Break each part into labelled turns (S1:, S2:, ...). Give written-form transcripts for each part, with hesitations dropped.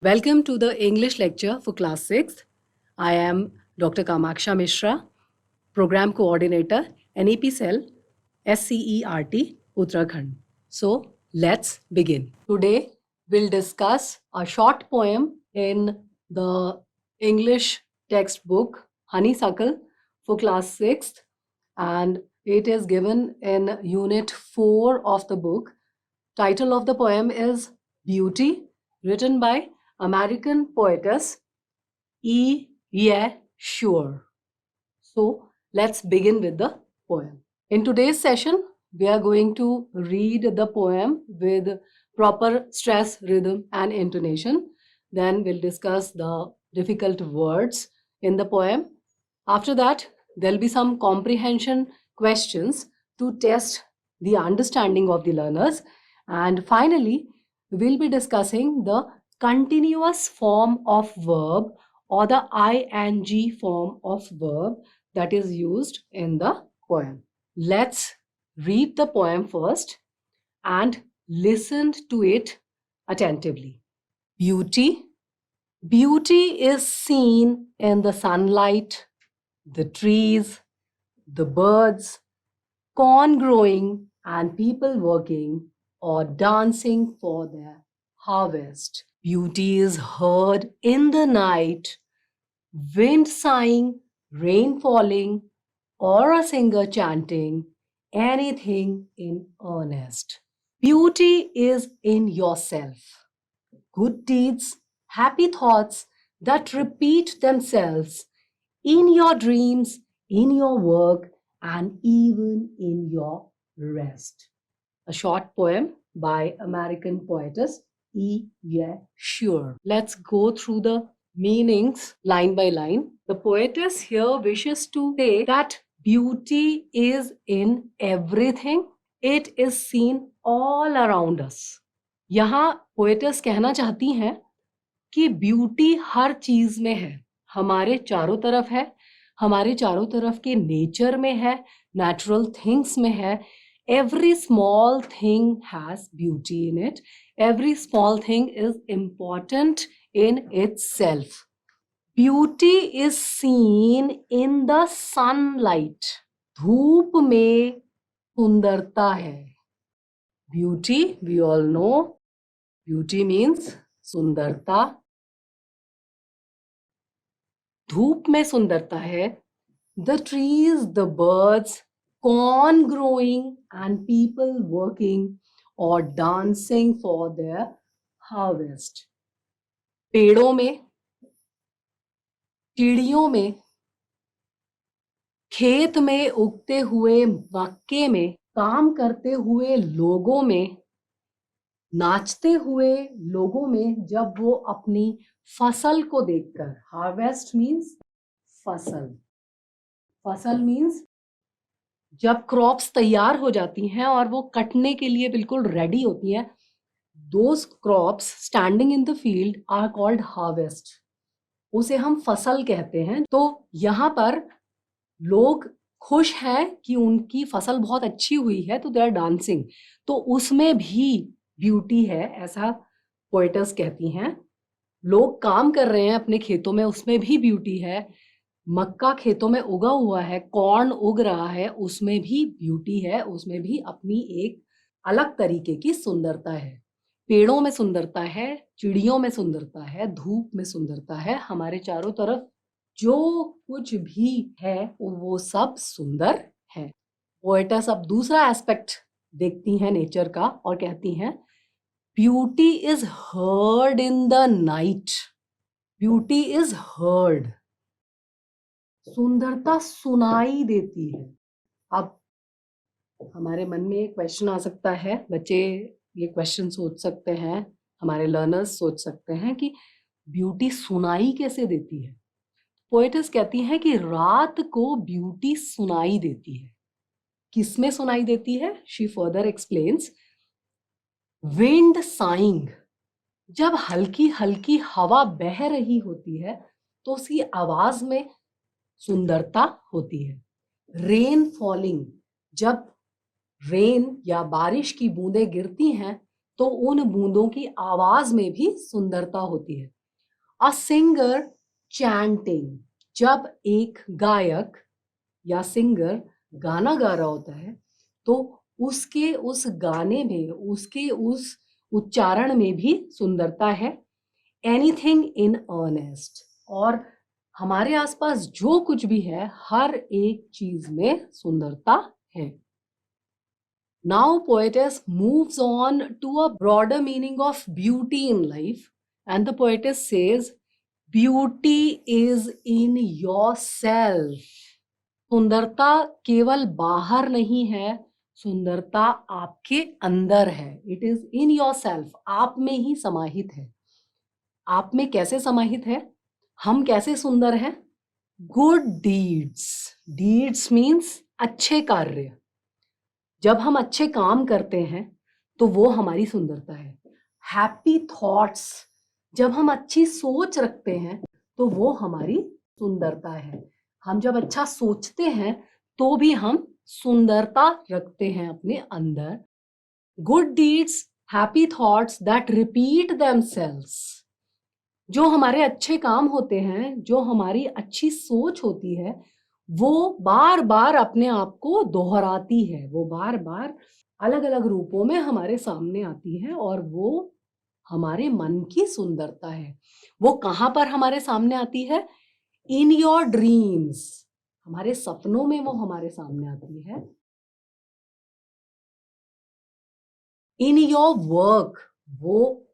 S1: Welcome to the English lecture for class 6th. I am Dr. Kamaksha Mishra, Program Coordinator, NEP Cell, SCERT, Uttarakhand. So, let's begin. Today, we'll discuss a short poem in the English textbook Honeysuckle for class 6th, and it is given in Unit 4 of the book. Title of the poem is Beauty, written by American poetess E. Ye Shure. So let's begin with the poem. In today's session, we are going to read the poem with proper stress, rhythm, and intonation. Then we'll discuss the difficult words in the poem. After that, there'll be some comprehension questions to test the understanding of the learners. And finally, we'll be discussing the continuous form of verb or the ing form of verb that is used in the poem. Let's read the poem first and listen to it attentively. Beauty. Beauty is seen in the sunlight, the trees, the birds, corn growing, and people working or dancing for their harvest. Beauty is heard in the night, wind sighing, rain falling, or a singer chanting, anything in earnest. Beauty is in yourself. Good deeds, happy thoughts that repeat themselves in your dreams, in your work, and even in your rest. A short poem by American poetess E. Ye Shure. Let's go through the meanings line by line. The poetess here wishes to say that beauty is in everything. It is seen all around us. यहाँ poets कहना चाहती हैं कि beauty हर चीज में है, हमारे चारों तरफ है, हमारे चारों तरफ के नेचर में है, नेचुरल थिंग्स में है. Every small thing has beauty in it. Every small thing is important in itself. Beauty is seen in the sunlight. धूप में सुंदरता है. Beauty, we all know, beauty means सुंदरता. धूप में सुंदरता है. The trees, the birds, corn growing, and people working or dancing for their harvest. पेड़ों में, चिड़ियों में, खेत में उगते हुए मक्के में, काम करते हुए लोगों में, नाचते हुए लोगों में जब वो अपनी फसल को देखकर, हार्वेस्ट मीन्स फसल, फसल मीन्स जब क्रॉप्स तैयार हो जाती हैं और वो कटने के लिए बिल्कुल रेडी होती हैं, those crops standing in the field are called harvest. उसे हम फसल कहते हैं. तो यहाँ पर लोग खुश हैं कि उनकी फसल बहुत अच्छी हुई है, तो दे आर डांसिंग. तो उसमें भी ब्यूटी है, ऐसा पोएटस कहती हैं. लोग काम कर रहे हैं अपने खेतों में, उसमें भी ब्यूटी है. मक्का खेतों में उगा हुआ है, कॉर्न उग रहा है, उसमें भी ब्यूटी है, उसमें भी अपनी एक अलग तरीके की सुंदरता है. पेड़ों में सुंदरता है, चिड़ियों में सुंदरता है, धूप में सुंदरता है. हमारे चारों तरफ जो कुछ भी है वो सब सुंदर है. पोएटस अब दूसरा एस्पेक्ट देखती हैं नेचर का और कहती हैं beauty is heard in the night. Beauty is heard. सुंदरता सुनाई देती है. अब हमारे मन में एक क्वेश्चन आ सकता है, बच्चे ये क्वेश्चन सोच सकते हैं, हमारे लर्नर्स सोच सकते हैं कि ब्यूटी सुनाई कैसे देती है. पोएटस कहती है कि रात को ब्यूटी सुनाई देती है. किसमें सुनाई देती है? She further explains. Wind saying, जब हल्की हल्की हवा बह रही होती है तो उसकी आवाज में सुंदरता होती है. रेन फॉलिंग, जब रेन या बारिश की बूंदें गिरती हैं तो उन बूंदों की आवाज में भी सुंदरता होती है। अ सिंगर चैंटिंग, जब एक गायक या सिंगर गाना गा रहा होता है तो उसके उस गाने में, उसके उस उच्चारण में भी सुंदरता है। एनीथिंग इन अर्नेस्ट, और हमारे आसपास जो कुछ भी है हर एक चीज में सुंदरता है। Now poetess moves on to a broader meaning of beauty in life, and the poetess says beauty is in yourself. सुंदरता केवल बाहर नहीं है, सुंदरता आपके अंदर है। It is in your self, आप में ही समाहित है। आप में कैसे समाहित है? हम कैसे सुंदर हैं? गुड डीड्स, डीड्स मीन्स अच्छे कार्य। जब हम अच्छे काम करते हैं तो वो हमारी सुंदरता है। हैप्पी थॉट्स, जब हम अच्छी सोच रखते हैं तो वो हमारी सुंदरता है। हम जब अच्छा सोचते हैं तो भी हम सुंदरता रखते हैं अपने अंदर। Good deeds, happy thoughts that repeat themselves, जो हमारे अच्छे काम होते हैं, जो हमारी अच्छी सोच होती है, वो बार बार अपने आप को दोहराती है। वो बार बार अलग अलग रूपों में हमारे सामने आती है और वो हमारे मन की सुंदरता है। वो कहाँ पर हमारे सामने आती है? इन योर ड्रीम्स, हमारे सपनों में वो हमारे सामने आती है। इन योर वर्क, वो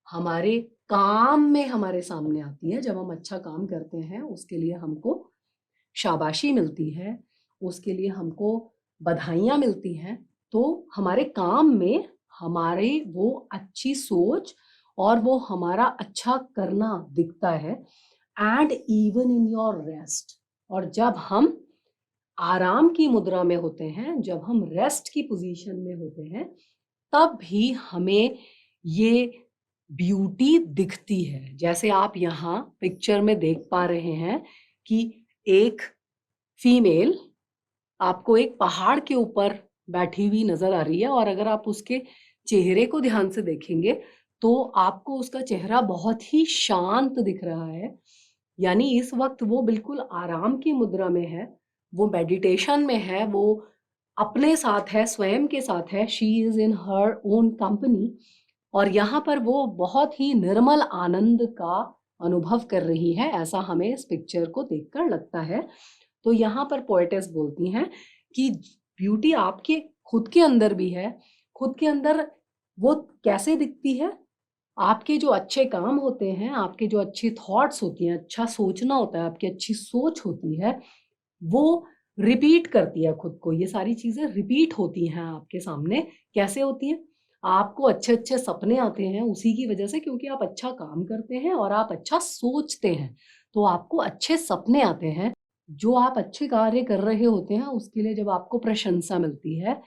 S1: हमारे काम में हमारे सामने आती है। जब हम अच्छा काम करते हैं उसके लिए हमको शाबाशी मिलती है, उसके लिए हमको बधाइयाँ मिलती हैं, तो हमारे काम में हमारे वो अच्छी सोच और वो हमारा अच्छा करना दिखता है। And even in your rest, और जब हम आराम की मुद्रा में होते हैं, जब हम रेस्ट की पोजीशन में होते हैं, तब भी हमें ये ब्यूटी दिखती है। जैसे आप यहाँ पिक्चर में देख पा रहे हैं कि एक फीमेल आपको एक पहाड़ के ऊपर बैठी हुई नजर आ रही है, और अगर आप उसके चेहरे को ध्यान से देखेंगे तो आपको उसका चेहरा बहुत ही शांत दिख रहा है। यानी इस वक्त वो बिल्कुल आराम की मुद्रा में है, वो मेडिटेशन में है, वो अपने साथ है, स्वयं के साथ है। She is in her own company, और यहाँ पर वो बहुत ही निर्मल आनंद का अनुभव कर रही है, ऐसा हमें इस पिक्चर को देखकर लगता है। तो यहाँ पर पोएटेस बोलती हैं कि ब्यूटी आपके खुद के अंदर भी है। खुद के अंदर वो कैसे दिखती है? आपके जो अच्छे काम होते हैं, आपके जो अच्छी थॉट्स होती हैं, अच्छा सोचना होता है, आपकी अच्छी सोच होती है, वो रिपीट करती है खुद को। ये सारी चीजें रिपीट होती हैं आपके सामने। कैसे होती हैं? आपको अच्छे अच्छे सपने आते हैं उसी की वजह से, क्योंकि आप अच्छा काम करते हैं और आप अच्छा सोचते हैं, तो आपको अच्छे सपने आते हैं। जो आप अच्छे कार्य कर रहे होते हैं उसके लिए जब आपको प्रशंसा मिलती है,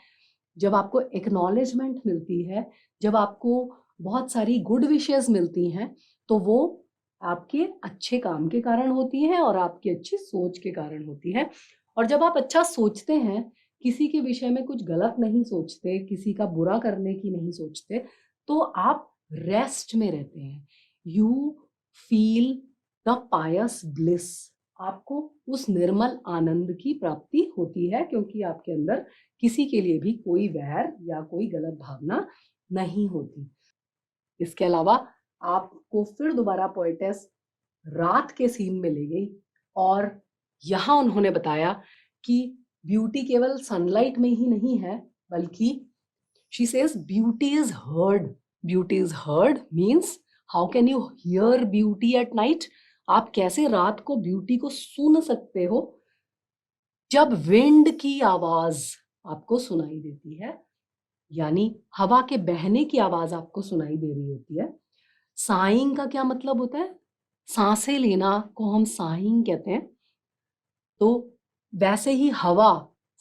S1: जब आपको एक्नॉलेजमेंट मिलती है, जब आपको बहुत सारी गुड विशेस मिलती हैं, तो वो आपके अच्छे काम के कारण होती हैं और आपकी अच्छी सोच के कारण होती है। और जब आप अच्छा सोचते हैं, किसी के विषय में कुछ गलत नहीं सोचते, किसी का बुरा करने की नहीं सोचते, तो आप रेस्ट में रहते हैं। You feel the pious bliss, आपको उस निर्मल आनंद की प्राप्ति होती है, क्योंकि आपके अंदर किसी के लिए भी कोई वैर या कोई गलत भावना नहीं होती। इसके अलावा आपको फिर दोबारा पोएटेस रात के सीन में ले गई, और यहाँ उन्होंने बताया कि ब्यूटी केवल सनलाइट में ही नहीं है, बल्कि she says beauty is heard. Beauty is heard means how can you here beauty at night? आप कैसे रात को ब्यूटी को सुन सकते हो? जब विंड की आवाज आपको सुनाई देती है, यानी हवा के बहने की आवाज आपको सुनाई दे रही होती है। साइंग का क्या मतलब होता है? सांसें लेना को हम साइंग कहते हैं। तो वैसे ही हवा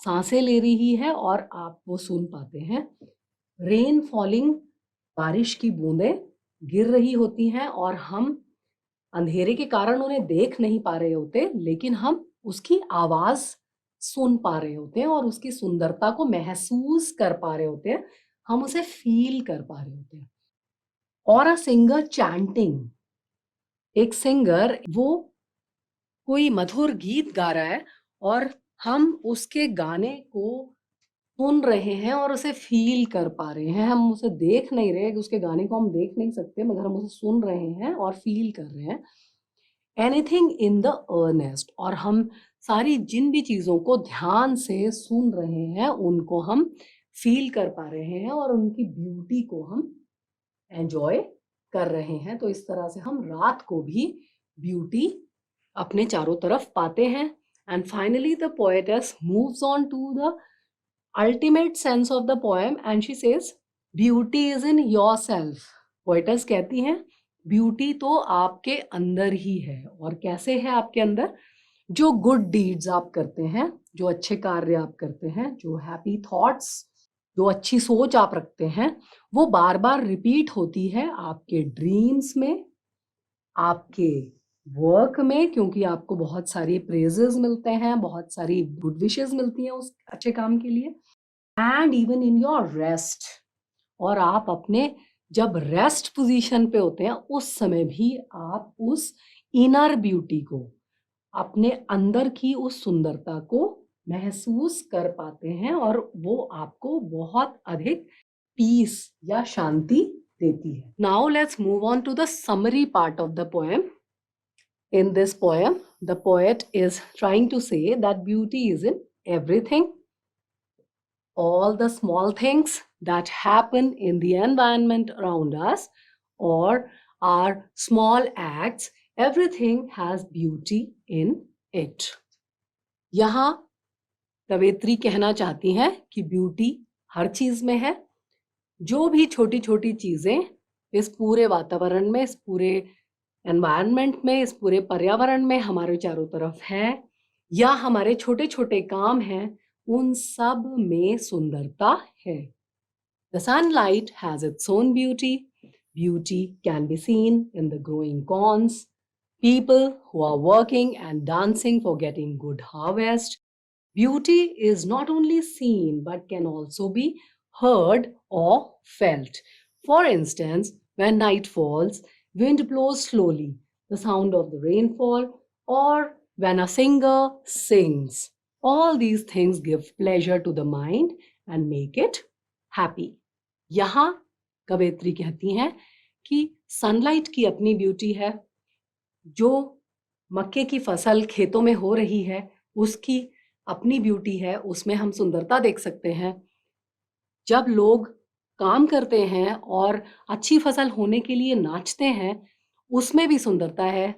S1: सांसें ले रही है और आप वो सुन पाते हैं। रेन फॉलिंग, बारिश की बूंदें गिर रही होती हैं और हम अंधेरे के कारण उन्हें देख नहीं पा रहे होते, लेकिन हम उसकी आवाज सुन पा रहे होते हैं और उसकी सुंदरता को महसूस कर पा रहे होते हैं। हम उसे फील कर पा रहे होते हैं। और अ सिंगर चैंटिंग, एक सिंगर वो कोई मधुर गीत गा रहा है और हम उसके गाने को सुन रहे हैं और उसे फील कर पा रहे हैं। हम उसे देख नहीं रहे, उसके गाने को हम देख नहीं सकते, मगर हम उसे सुन रहे हैं और फील कर रहे हैं। एनीथिंग इन द अर्नेस्ट, और हम सारी जिन भी चीज़ों को ध्यान से सुन रहे हैं उनको हम फील कर पा रहे हैं और उनकी ब्यूटी को हम एंजॉय कर रहे हैं। तो इस तरह से हम रात को भी ब्यूटी अपने चारों तरफ पाते हैं। And finally the poetess moves on to the ultimate sense of the poem and she says beauty is in yourself. Poetess कहती हैं ब्यूटी तो आपके अंदर ही है। और कैसे है आपके अंदर? जो गुड डीड्स आप करते हैं, जो अच्छे कार्य आप करते हैं, जो हैप्पी थॉट्स, जो अच्छी सोच आप रखते हैं, वो बार बार रिपीट होती है आपके ड्रीम्स में, आपके वर्क में, क्योंकि आपको बहुत सारी प्रेजेस मिलते हैं, बहुत सारी गुड विशेस मिलती हैं उस अच्छे काम के लिए। And even in your rest, और आप अपने जब रेस्ट पोजीशन पे होते हैं उस समय भी आप उस इनर ब्यूटी को, अपने अंदर की उस सुंदरता को महसूस कर पाते हैं और वो आपको बहुत अधिक पीस या शांति देती है। Now let's move on to the summary part of the poem. In this poem, the poet is trying to say that beauty is in everything. All the small things that happen in the environment around us, or our small acts, everything has beauty in it. यहाँ कवयित्री कहना चाहती हैं कि beauty हर चीज में है। जो भी छोटी छोटी चीजें इस पूरे वातावरण में, इस पूरे एनवायरनमेंट में, इस पूरे पर्यावरण में हमारे चारों तरफ है, या हमारे छोटे छोटे काम हैं, उन सब में सुंदरता है। The sunlight has its own beauty. Beauty can be seen in the growing corns, people who are working and dancing for getting good harvest. Beauty is not only seen but can also be heard or felt. For instance, when night falls, wind blows slowly, the sound of the rainfall, or when a singer sings. All these things give pleasure to the mind and make it happy. यहाँ कवयित्री कहती हैं कि sunlight की अपनी beauty है। जो मक्के की फसल खेतों में हो रही है उसकी अपनी ब्यूटी है, उसमें हम सुंदरता देख सकते हैं। जब लोग काम करते हैं और अच्छी फसल होने के लिए नाचते हैं, उसमें भी सुंदरता है।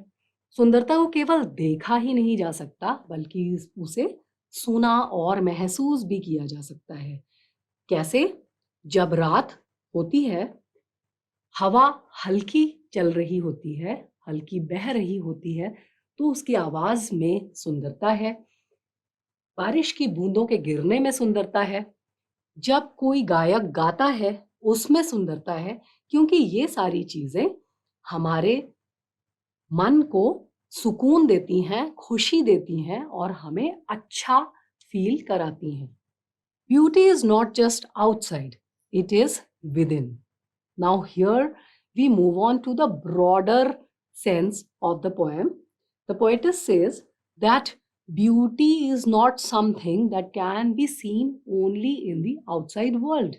S1: सुंदरता को केवल देखा ही नहीं जा सकता, बल्कि उसे सुना और महसूस भी किया जा सकता है। कैसे? जब रात होती है, हवा हल्की चल रही होती है, हल्की बह रही होती है, तो उसकी आवाज में सुंदरता है। बारिश की बूंदों के गिरने में सुंदरता है। जब कोई गायक गाता है उसमें सुंदरता है, क्योंकि ये सारी चीजें हमारे मन को सुकून देती हैं, खुशी देती हैं और हमें अच्छा फील कराती हैं। Beauty is not just outside, it is with in. Now here we move on to the broader sense of the poem. The poetess says that beauty is not something that can be seen only in the outside world.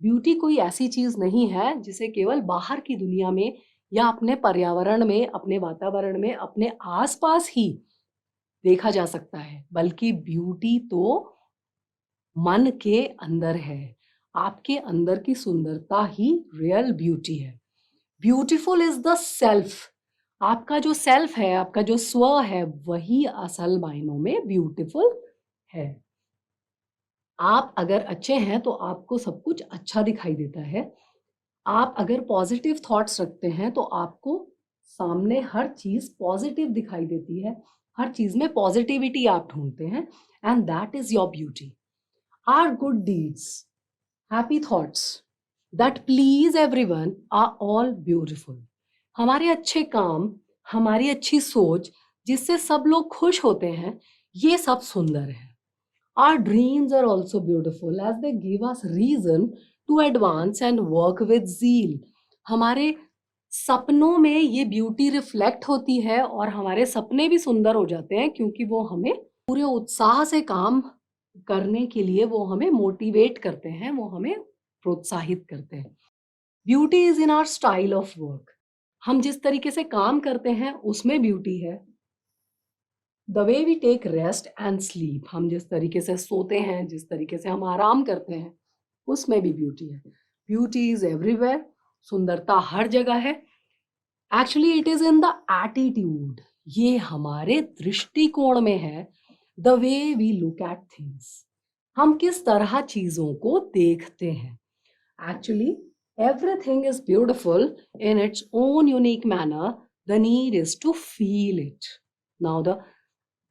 S1: Beauty कोई ऐसी चीज नहीं है जिसे केवल बाहर की दुनिया में या अपने पर्यावरण में, अपने वातावरण में, अपने आसपास ही देखा जा सकता है, बल्कि ब्यूटी तो मन के अंदर है। आपके अंदर की सुंदरता ही रियल ब्यूटी है। Beautiful is the self. आपका जो सेल्फ है, आपका जो स्व है, वही असल मायनों में ब्यूटीफुल है। आप अगर अच्छे हैं तो आपको सब कुछ अच्छा दिखाई देता है। आप अगर पॉजिटिव थॉट्स रखते हैं तो आपको सामने हर चीज पॉजिटिव दिखाई देती है। हर चीज में पॉजिटिविटी आप ढूंढते हैं, and that is your beauty. Our good deeds, happy thoughts that please everyone are all beautiful. हमारे अच्छे काम, हमारी अच्छी सोच जिससे सब लोग खुश होते हैं, ये सब सुंदर है. Our dreams are also beautiful as they give us reason to advance and work with zeal. हमारे सपनों में ये ब्यूटी रिफ्लेक्ट होती है और हमारे सपने भी सुंदर हो जाते हैं क्योंकि वो हमें पूरे उत्साह से काम करने के लिए वो हमें मोटिवेट करते हैं, वो हमें प्रोत्साहित करते हैं. Beauty is in our style of work. हम जिस तरीके से काम करते हैं उसमें ब्यूटी है. The way we take rest and sleep, हम जिस तरीके से सोते हैं, जिस तरीके से हम आराम करते हैं, उसमें भी ब्यूटी है. ब्यूटी इज एवरीवेयर, सुंदरता हर जगह है. Actually it is in the attitude, ये हमारे दृष्टिकोण में है. The way we look at things, हम किस तरह चीजों को देखते हैं. Actually everything is beautiful in its own unique manner. The need is to feel it. Now the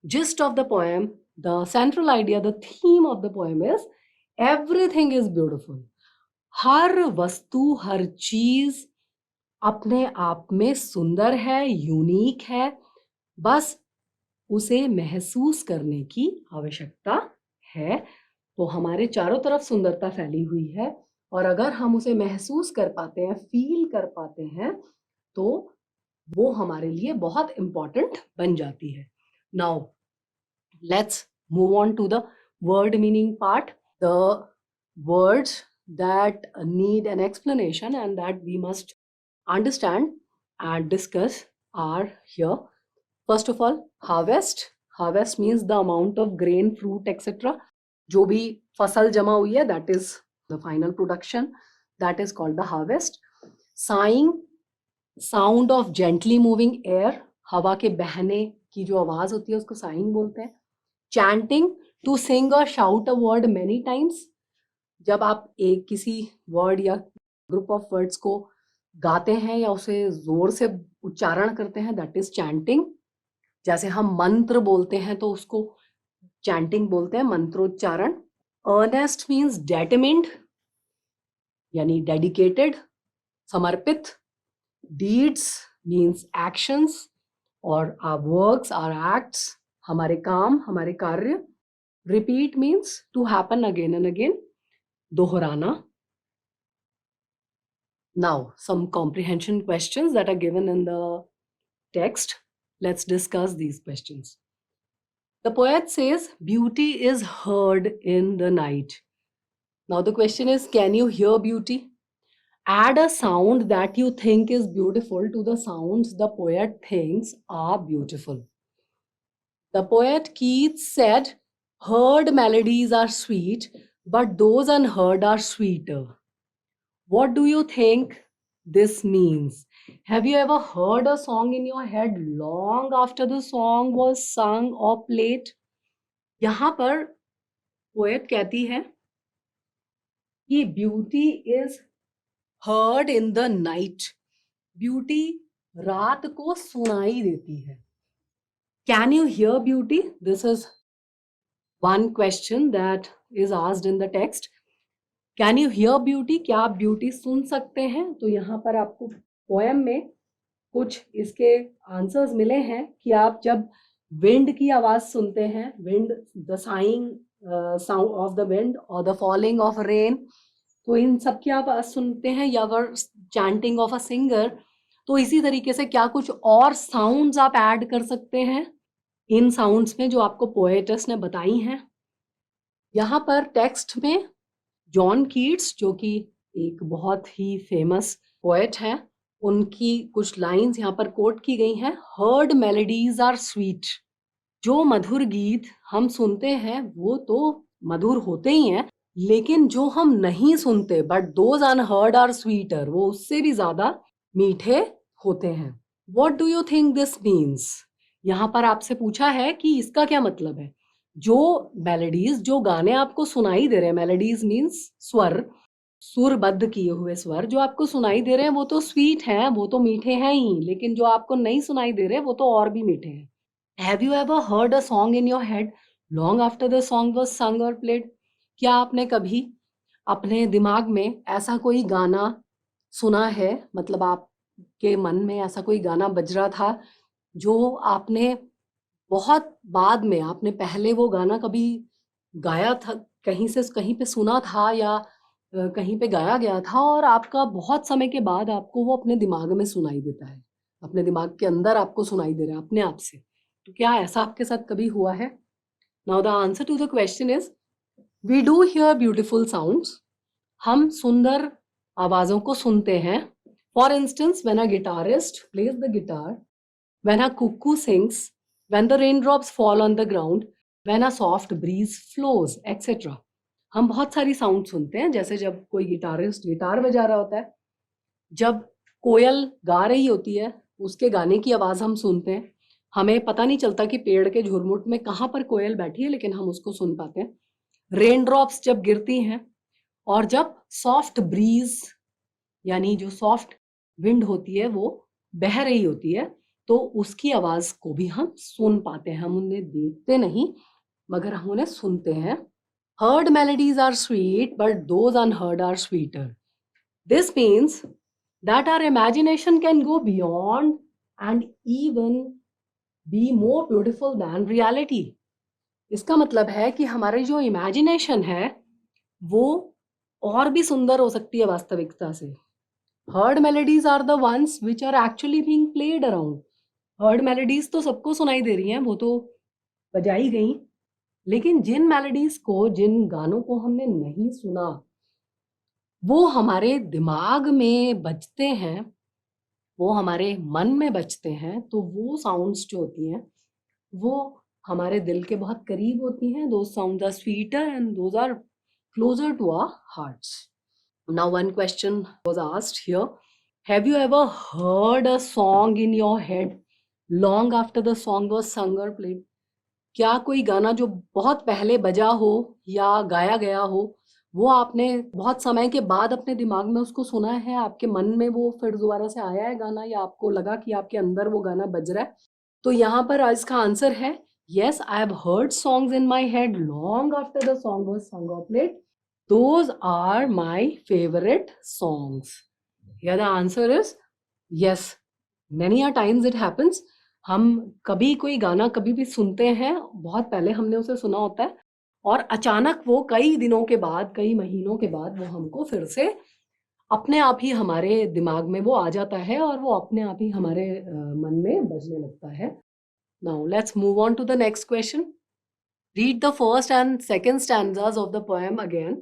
S1: gist of the poem, the central idea, the theme of the poem is everything is beautiful. हर वस्तु, हर चीज अपने आप में सुंदर है, unique है. बस उसे महसूस करने की आवश्यकता है. तो हमारे चारों तरफ सुंदरता फैली हुई है और अगर हम उसे महसूस कर पाते हैं, फील कर पाते हैं, तो वो हमारे लिए बहुत इंपॉर्टेंट बन जाती है. Now let's move on to the word meaning part. The words that need an explanation and that we must understand and discuss are here. First of all, harvest. Harvest means the amount of grain, fruit etcetera, जो भी फसल जमा हुई है, that is the final production, that is called the harvest. Sighing, sound of gently moving air, हवा के बहने की जो आवाज होती है उसको sighing बोलते हैं. Chanting, to sing or shout a word many times, जब आप एक किसी वर्ड या ग्रुप ऑफ वर्ड्स को गाते हैं या उसे जोर से उच्चारण करते हैं, दैट इज चैंटिंग. जैसे हम मंत्र बोलते हैं तो उसको चैंटिंग बोलते हैं, मंत्रोच्चारण. अर्नेस्ट मीन्स डेटरमिन्ड, यानी डेडिकेटेड, समर्पित. डीड्स मीन्स एक्शंस और आवर वर्क्स, आवर एक्ट्स, हमारे काम, हमारे कार्य. Repeat means to happen again and again, दोहराना. Now some comprehension questions that are given in the text. Let's discuss these questions. The poet says, beauty is heard in the night. Now the question is, can you hear beauty? Add a sound that you think is beautiful to the sounds the poet thinks are beautiful. The poet Keats said, heard melodies are sweet, but those unheard are sweeter. What do you think this means? Have you ever heard a song in your head long after the song was sung or played? यहाँ पर poet कहती है कि beauty is heard in the night. Beauty रात को सुनाई देती है. Can you here beauty? This is one question that is asked in the text. Can you here beauty? क्या आप ब्यूटी सुन सकते हैं? तो यहाँ पर आपको पोएम में कुछ इसके आंसर्स मिले हैं कि आप जब विंड की आवाज सुनते हैं, wind, the saying sound of the wind और द फॉलिंग ऑफ रेन, तो इन सब की आप आवाज सुनते हैं, या वर चैंटिंग ऑफ अ सिंगर. तो इसी तरीके से क्या कुछ और साउंड्स आप ऐड कर सकते हैं इन साउंड्स में जो आपको पोएटस ने बताई हैं. यहाँ पर टेक्स्ट में जॉन कीट्स, जो कि एक बहुत ही फेमस पोएट हैं, उनकी कुछ लाइंस यहाँ पर कोट की गई हैं. Heard melodies are sweet. जो मधुर गीत हम सुनते हैं वो तो मधुर होते ही हैं, लेकिन जो हम नहीं सुनते, but those unheard are sweeter, वो उससे भी ज्यादा मीठे होते हैं. What do you think this means? यहाँ पर आपसे पूछा है कि इसका क्या मतलब है. जो मेलोडीज, जो गाने आपको सुनाई दे रहे हैं, मेलोडीज मीन्स स्वर, सुरबद्ध किए हुए स्वर जो आपको सुनाई दे रहे हैं वो तो स्वीट हैं, वो तो मीठे हैं ही, लेकिन जो आपको नहीं सुनाई दे रहे वो तो और भी मीठे हैं. Have you ever heard a song in your head long after the song was sung or played? क्या आपने कभी अपने दिमाग में ऐसा कोई गाना सुना है, मतलब आपके मन में ऐसा कोई गाना बज रहा था जो आपने बहुत बाद में, आपने पहले वो गाना कभी गाया था, कहीं से कहीं पे सुना था, या कहीं पे गाया गया था और आपका बहुत समय के बाद आपको वो अपने दिमाग में सुनाई देता है, अपने दिमाग के अंदर आपको सुनाई दे रहा है अपने आप से। तो क्या ऐसा आपके साथ कभी हुआ है? Now the answer to the question is we do hear beautiful sounds. हम सुंदर आवाजों को सुनते हैं। For instance when a guitarist plays the guitar, when a cuckoo sings, when the raindrops fall on the ground, when a soft breeze flows etcetera. हम बहुत सारी sound सुनते हैं, जैसे जब कोई गिटारिस्ट गिटार बजा रहा होता है, जब कोयल गा रही होती है उसके गाने की आवाज हम सुनते हैं। हमें पता नहीं चलता कि पेड़ के झुरमुट में कहाँ पर कोयल बैठी है, लेकिन हम उसको सुन पाते हैं। रेन ड्रॉप्स जब गिरती हैं और जब सॉफ्ट ब्रीज यानी जो सॉफ्ट विंड होती है वो बह रही होती है, तो उसकी आवाज को भी हम सुन पाते हैं। हम उन्हें देखते नहीं मगर हम उन्हें सुनते हैं। Heard melodies are sweet, but those unheard are sweeter. This means that our imagination can go beyond and even be more beautiful than reality. इसका मतलब है कि हमारी जो इमेजिनेशन है वो और भी सुंदर हो सकती है वास्तविकता से। Heard melodies are the ones which are actually being played around. Heard melodies तो सबको सुनाई दे रही हैं, वो तो बजाई गई, लेकिन जिन मेलोडीज को, जिन गानों को हमने नहीं सुना, वो हमारे दिमाग में बजते हैं, वो हमारे मन में बजते हैं, तो वो साउंड्स जो होती हैं वो हमारे दिल के बहुत करीब होती हैं। Those sounds are sweeter and those are closer to our hearts. Now one question was asked here. Have you ever heard a song in your head long after the song was sung or played? क्या कोई गाना जो बहुत पहले बजा हो या गाया गया हो, वो आपने बहुत समय के बाद अपने दिमाग में उसको सुना है, आपके मन में वो फिर दोबारा से आया है गाना, या आपको लगा कि आपके अंदर वो गाना बज रहा है? तो यहाँ पर इसका आंसर है yes, I have heard songs in my head long after the song was sung or played. Those are my favorite songs. Here the answer is yes. Many a times it happens. हम कभी कोई गाना कभी भी सुनते हैं, बहुत पहले हमने उसे सुना होता है और अचानक वो कई दिनों के बाद, कई महीनों के बाद वो हमको फिर से अपने आप ही हमारे दिमाग में वो आ जाता है और वो अपने आप ही हमारे मन में बजने लगता है। Now let's move on to the next question. Read the first and second stanzas of the poem again.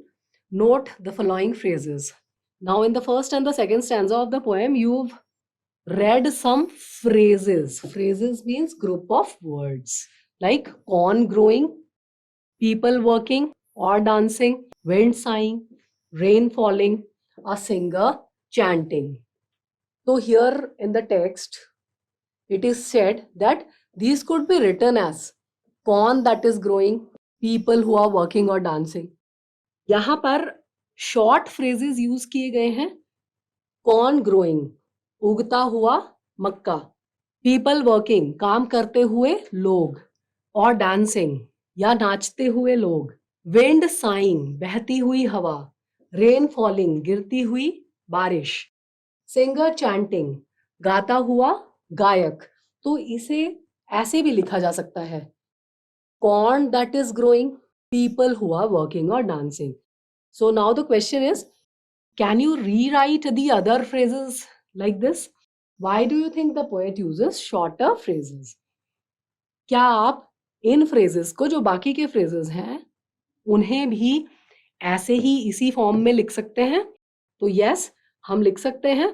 S1: Note the following phrases. Now in the first and the second stanza of the poem, you've read some phrases. Phrases means group of words like corn growing, people working or dancing, wind sighing, rain falling, a singer chanting. So here in the text, it is said that these could be written as corn that is growing, people who are working or dancing. यहाँ पर short phrases use किए गए हैं। corn growing, उगता हुआ मक्का, people working, काम करते हुए लोग, और dancing, या नाचते हुए लोग, wind sighing, बहती हुई हवा, rain falling, गिरती हुई बारिश, singer chanting, गाता हुआ गायक। तो इसे ऐसे भी लिखा जा सकता है corn that is growing, people who are working or dancing. So now the question is, can you rewrite the other phrases like this? Why do you think the poet uses shorter phrases? क्या आप इन phrases को, जो बाकी के phrases हैं, उन्हें भी ऐसे ही इसी फॉर्म में लिख सकते हैं? तो yes, हम लिख सकते हैं।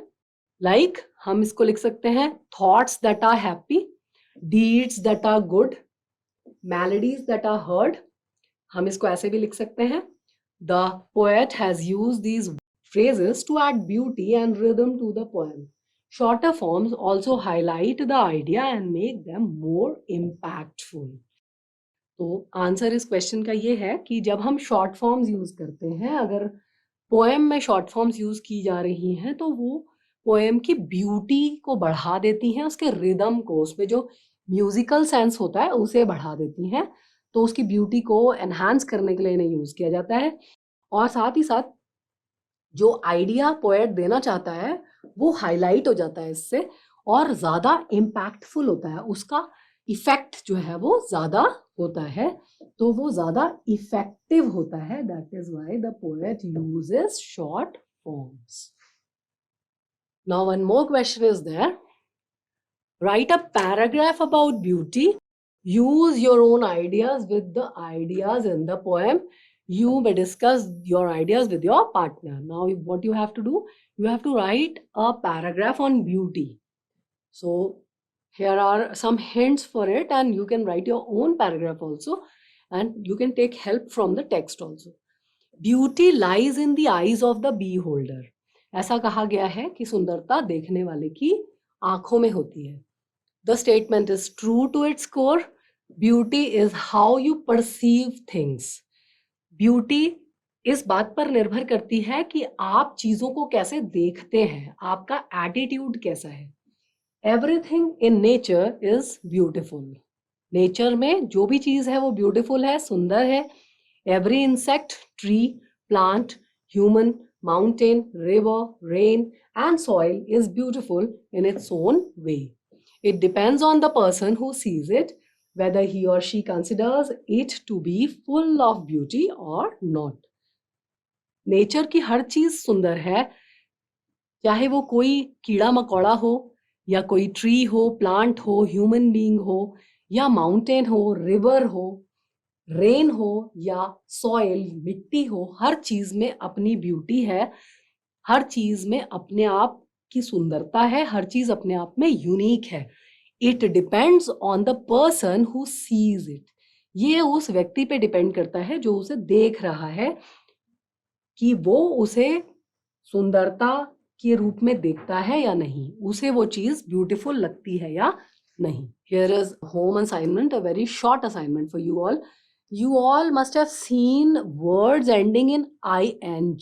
S1: Like हम इसको लिख सकते हैं thoughts that are happy, deeds that are good, melodies that are heard. हम इसको ऐसे भी लिख सकते हैं The poet has used these phrases to add beauty and rhythm to the poem. Shorter forms also highlight the idea and make them more impactful. तो answer इस question का ये है कि जब हम शॉर्ट फॉर्म्स यूज करते हैं, अगर पोएम में शॉर्ट फॉर्म्स यूज की जा रही हैं, तो वो पोएम की ब्यूटी को बढ़ा देती हैं, उसके रिदम को, उसमें जो म्यूजिकल सेंस होता है उसे बढ़ा देती हैं। तो उसकी ब्यूटी को एनहांस करने के लिए इन्हें यूज किया जाता है, और साथ ही साथ जो आइडिया पोएट देना चाहता है वो हाईलाइट हो जाता है इससे, और ज्यादा इम्पैक्टफुल होता है, उसका इफेक्ट जो है वो ज्यादा होता है, तो वो ज्यादा इफेक्टिव होता है. That is why the poet uses short forms. Now one more question is there. Write a paragraph about beauty. Use your own ideas with the ideas in the poem. You may discuss your ideas with your partner. Now, what you have to do, you have to write a paragraph on beauty. So, here are some hints for it, and you can write your own paragraph also, and you can take help from the text also. Beauty lies in the eyes of the beholder. ऐसा कहा गया है कि सुंदरता देखने वाले की आंखों में होती है. The statement is true to its core. Beauty is how you perceive things. Beauty इस बात पर निर्भर करती है कि आप चीजों को कैसे देखते हैं, आपका एटीट्यूड कैसा है. Everything in nature is beautiful. Nature में जो भी चीज है वो ब्यूटीफुल है, सुंदर है. Every insect, tree, plant, human, mountain, river, rain and soil is beautiful in its own way. It depends on the person who sees it, whether he or she considers it to be full of beauty or not. Nature की हर चीज सुंदर है, चाहे वो कोई कीड़ा मकोड़ा हो, या कोई ट्री हो, प्लांट हो, ह्यूमन बीइंग हो, या माउंटेन हो, रिवर हो, रेन हो, या सॉइल मिट्टी हो. हर चीज में अपनी ब्यूटी है, हर चीज में अपने आप की सुंदरता है, हर चीज अपने आप में यूनिक है. It depends on the person who sees it. ये उस व्यक्ति पे डिपेंड करता है जो उसे देख रहा है, कि वो उसे सुंदरता के रूप में देखता है या नहीं, उसे वो चीज ब्यूटीफुल लगती है या नहीं. Here is home assignment, a very short assignment for you all. You all must have seen words ending in ing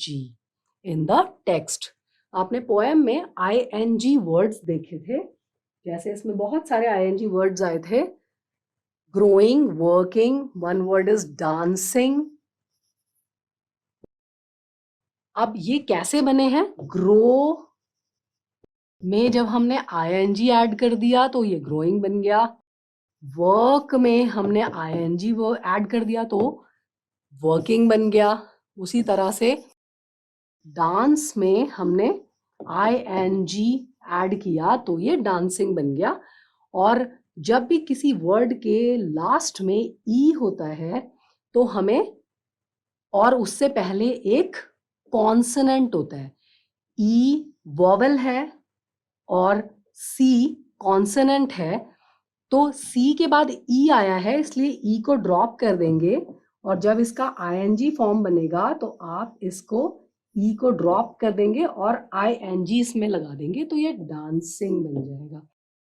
S1: in the text. आपने पोएम में ing वर्ड्स देखे थे, जैसे इसमें बहुत सारे ing वर्ड्स आए थे. Growing, working, one word is dancing. अब ये कैसे बने हैं? ग्रो में जब हमने ing ऐड कर दिया तो ये ग्रोइंग बन गया. वर्क में हमने ing वो ऐड कर दिया तो वर्किंग बन गया. उसी तरह से डांस में हमने ing ऐड किया तो ये डांसिंग बन गया. और जब भी किसी वर्ड के लास्ट में ई होता है तो हमें, और उससे पहले एक कॉन्सोनेंट होता है. ई वोवेल है और सी कॉन्सोनेंट है, तो सी के बाद ई आया है इसलिए ई को ड्रॉप कर देंगे, और जब इसका ing फॉर्म बनेगा तो आप इसको ई को ड्रॉप कर देंगे और ing इसमें लगा देंगे, तो ये डांसिंग बन जाएगा.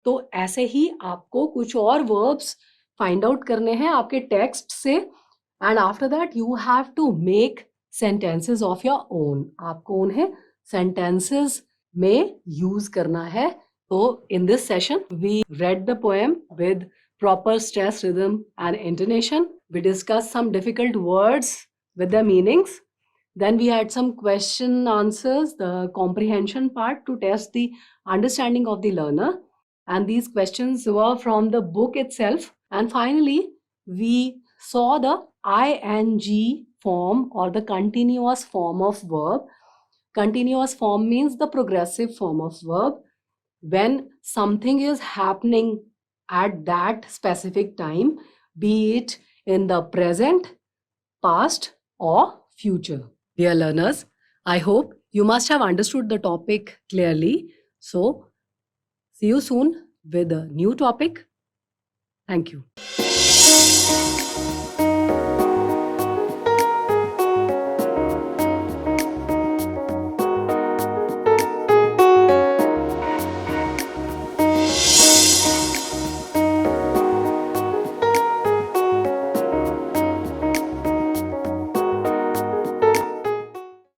S1: तो ऐसे ही आपको कुछ और वर्ब्स फाइंड आउट करने हैं आपके टेक्स्ट से, and after that you have to make sentences of your own. आपको उन्हें सेंटेंसेस में यूज करना है. तो in this session we read the poem with proper stress, rhythm and intonation. We discussed some difficult words with their meanings. Then we had some question answers, the comprehension part, to test the understanding of the learner, and these questions were from the book itself. And finally we saw the ing form, or the continuous form of verb. Continuous form means the progressive form of verb. When something is happening at that specific time, be it in the present, past or future. Dear learners, I hope you must have understood the topic clearly. So, see you soon with a new topic. Thank you.